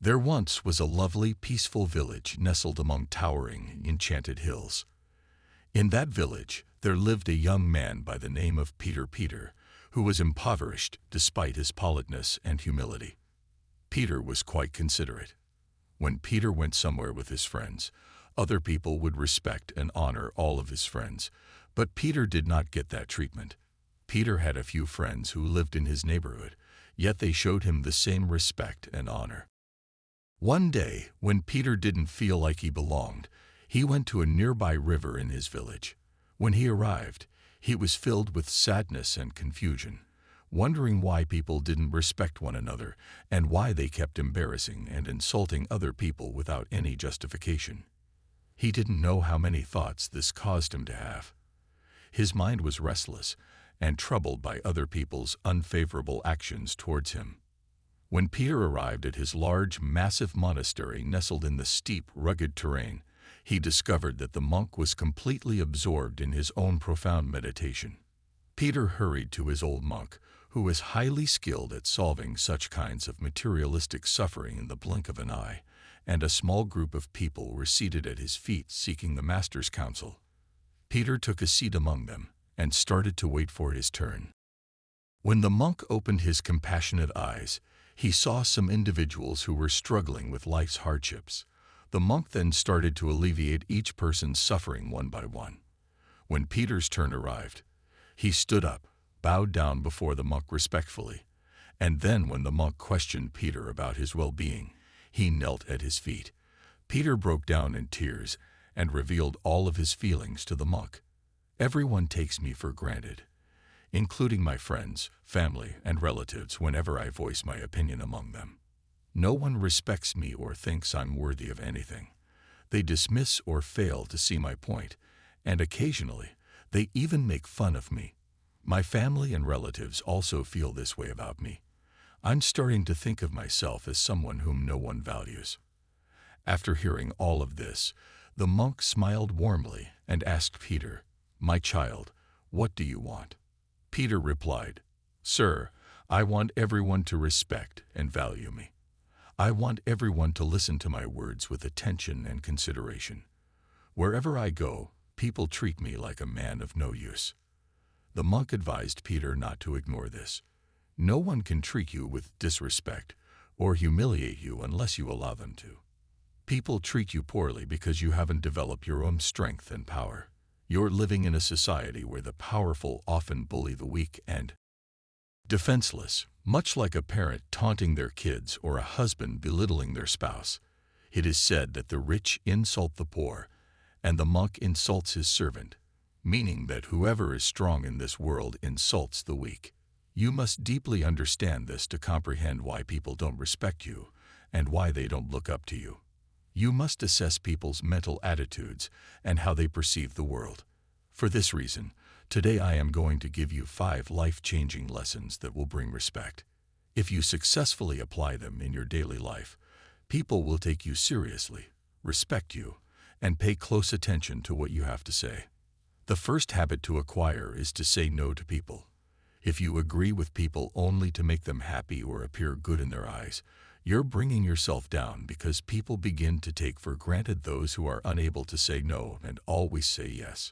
There once was a lovely, peaceful village nestled among towering, enchanted hills. In that village, there lived a young man by the name of Peter, who was impoverished despite his politeness and humility. Peter was quite considerate. When Peter went somewhere with his friends, other people would respect and honor all of his friends, but Peter did not get that treatment. Peter had a few friends who lived in his neighborhood, yet they showed him the same respect and honor. One day, when Peter didn't feel like he belonged, he went to a nearby river in his village. When he arrived, he was filled with sadness and confusion, wondering why people didn't respect one another and why they kept embarrassing and insulting other people without any justification. He didn't know how many thoughts this caused him to have. His mind was restless and troubled by other people's unfavorable actions towards him. When Peter arrived at his large, massive monastery nestled in the steep, rugged terrain, he discovered that the monk was completely absorbed in his own profound meditation. Peter hurried to his old monk, who was highly skilled at solving such kinds of materialistic suffering in the blink of an eye, and a small group of people were seated at his feet seeking the master's counsel. Peter took a seat among them and started to wait for his turn. When the monk opened his compassionate eyes, he saw some individuals who were struggling with life's hardships. The monk then started to alleviate each person's suffering one by one. When Peter's turn arrived, he stood up, bowed down before the monk respectfully, and then when the monk questioned Peter about his well-being, he knelt at his feet. Peter broke down in tears and revealed all of his feelings to the monk. "Everyone takes me for granted, including my friends, family, and relatives whenever I voice my opinion among them. No one respects me or thinks I'm worthy of anything. They dismiss or fail to see my point, and occasionally, they even make fun of me. My family and relatives also feel this way about me. I'm starting to think of myself as someone whom no one values." After hearing all of this, the monk smiled warmly and asked Peter, "My child, what do you want?" Peter replied, "Sir, I want everyone to respect and value me. I want everyone to listen to my words with attention and consideration. Wherever I go, people treat me like a man of no use." The monk advised Peter not to ignore this. No one can treat you with disrespect or humiliate you unless you allow them to. People treat you poorly because you haven't developed your own strength and power. You're living in a society where the powerful often bully the weak and defenseless, much like a parent taunting their kids or a husband belittling their spouse. It is said that the rich insult the poor, and the monk insults his servant, meaning that whoever is strong in this world insults the weak. You must deeply understand this to comprehend why people don't respect you and why they don't look up to you. You must assess people's mental attitudes and how they perceive the world. For this reason, today I am going to give you 5 life-changing lessons that will bring respect. If you successfully apply them in your daily life, people will take you seriously, respect you, and pay close attention to what you have to say. The first habit to acquire is to say no to people. If you agree with people only to make them happy or appear good in their eyes, you're bringing yourself down because people begin to take for granted those who are unable to say no and always say yes.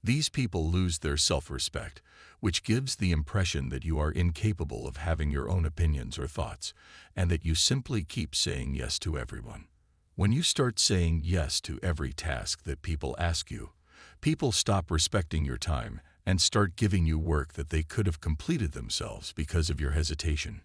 These people lose their self-respect, which gives the impression that you are incapable of having your own opinions or thoughts, and that you simply keep saying yes to everyone. When you start saying yes to every task that people ask you, people stop respecting your time and start giving you work that they could have completed themselves because of your hesitation.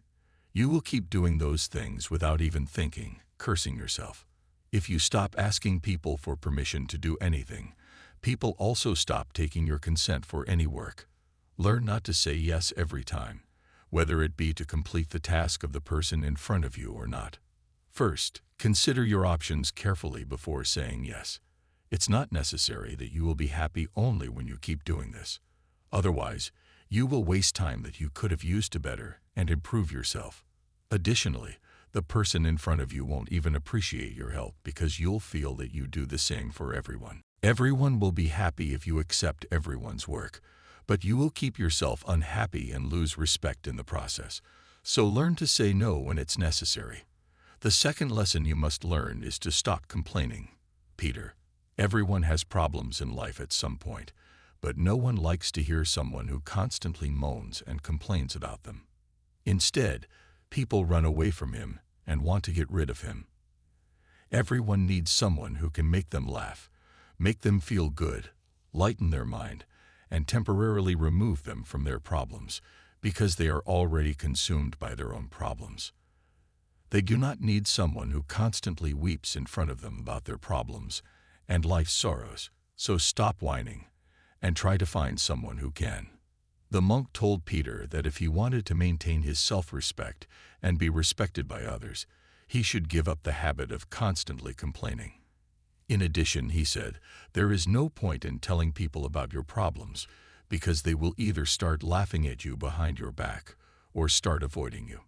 You will keep doing those things without even thinking, cursing yourself. If you stop asking people for permission to do anything, people also stop taking your consent for any work. Learn not to say yes every time, whether it be to complete the task of the person in front of you or not. First, consider your options carefully before saying yes. It's not necessary that you will be happy only when you keep doing this. Otherwise, you will waste time that you could have used to better and improve yourself. Additionally, the person in front of you won't even appreciate your help because you'll feel that you do the same for everyone. Everyone will be happy if you accept everyone's work, but you will keep yourself unhappy and lose respect in the process. So learn to say no when it's necessary. The second lesson you must learn is to stop complaining. Peter, everyone has problems in life at some point, but no one likes to hear someone who constantly moans and complains about them. Instead, people run away from him and want to get rid of him. Everyone needs someone who can make them laugh, make them feel good, lighten their mind, and temporarily remove them from their problems, because they are already consumed by their own problems. They do not need someone who constantly weeps in front of them about their problems and life's sorrows, so stop whining and try to find someone who can. The monk told Peter that if he wanted to maintain his self-respect and be respected by others, he should give up the habit of constantly complaining. In addition, he said, there is no point in telling people about your problems, because they will either start laughing at you behind your back or start avoiding you.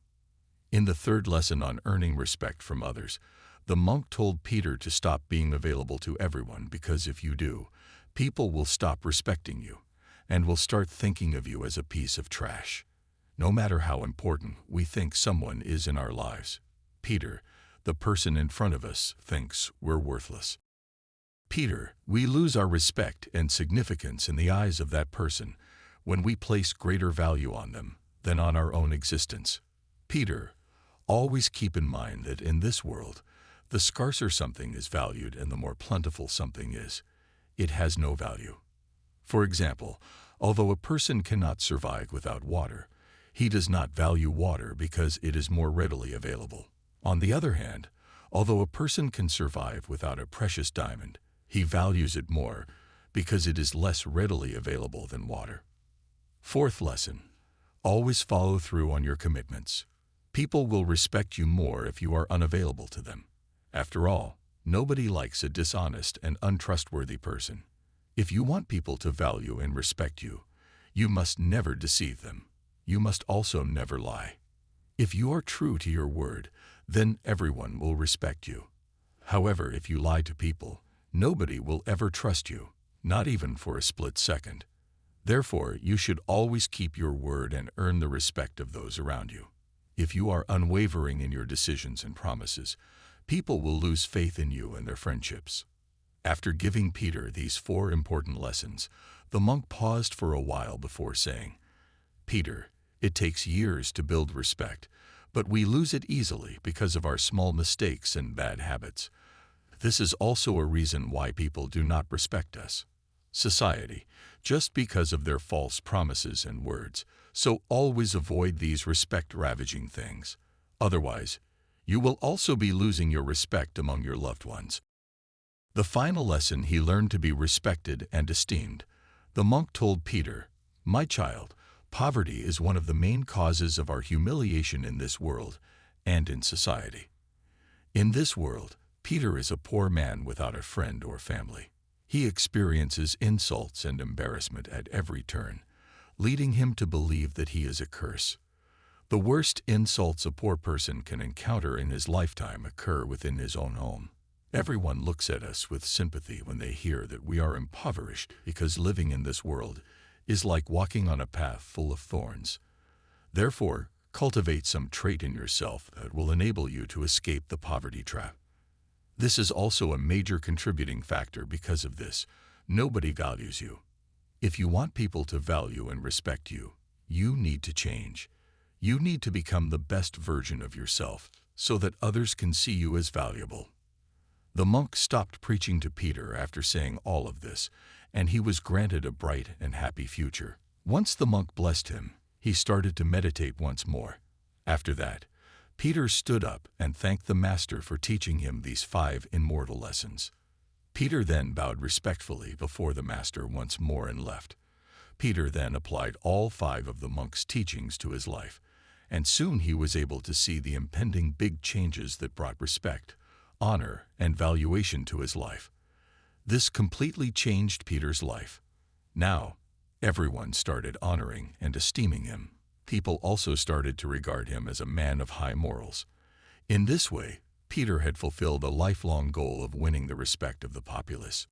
In the third lesson on earning respect from others, the monk told Peter to stop being available to everyone, because if you do, people will stop respecting you and will start thinking of you as a piece of trash. No matter how important we think someone is in our lives, Peter, the person in front of us, thinks we're worthless. Peter, we lose our respect and significance in the eyes of that person when we place greater value on them than on our own existence. Peter, always keep in mind that in this world, the scarcer something is valued and the more plentiful something is, it has no value. For example, although a person cannot survive without water, he does not value water because it is more readily available. On the other hand, although a person can survive without a precious diamond, he values it more because it is less readily available than water. Fourth lesson, always follow through on your commitments. People will respect you more if you are unavailable to them. After all, nobody likes a dishonest and untrustworthy person. If you want people to value and respect you, you must never deceive them. You must also never lie. If you are true to your word, then everyone will respect you. However, if you lie to people, nobody will ever trust you, not even for a split second. Therefore, you should always keep your word and earn the respect of those around you. If you are unwavering in your decisions and promises, people will lose faith in you and their friendships. After giving Peter these 4 important lessons, the monk paused for a while before saying, Peter, it takes years to build respect, but we lose it easily because of our small mistakes and bad habits. This is also a reason why people do not respect us. Society, just because of their false promises and words, so always avoid these respect-ravaging things. Otherwise, you will also be losing your respect among your loved ones. The final lesson he learned to be respected and esteemed. The monk told Peter, my child, poverty is one of the main causes of our humiliation in this world and in society. In this world, Peter is a poor man without a friend or family. He experiences insults and embarrassment at every turn, leading him to believe that he is a curse. The worst insults a poor person can encounter in his lifetime occur within his own home. Everyone looks at us with sympathy when they hear that we are impoverished, because living in this world is like walking on a path full of thorns. Therefore, cultivate some trait in yourself that will enable you to escape the poverty trap. This is also a major contributing factor. Because of this, nobody values you. If you want people to value and respect you, you need to change. You need to become the best version of yourself so that others can see you as valuable. The monk stopped preaching to Peter after saying all of this, and he was granted a bright and happy future. Once the monk blessed him, he started to meditate once more. After that, Peter stood up and thanked the master for teaching him these 5 immortal lessons. Peter then bowed respectfully before the master once more and left. Peter then applied all 5 of the monk's teachings to his life, and soon he was able to see the impending big changes that brought respect, honor, and valuation to his life. This completely changed Peter's life. Now, everyone started honoring and esteeming him. People also started to regard him as a man of high morals. In this way, Peter had fulfilled a lifelong goal of winning the respect of the populace.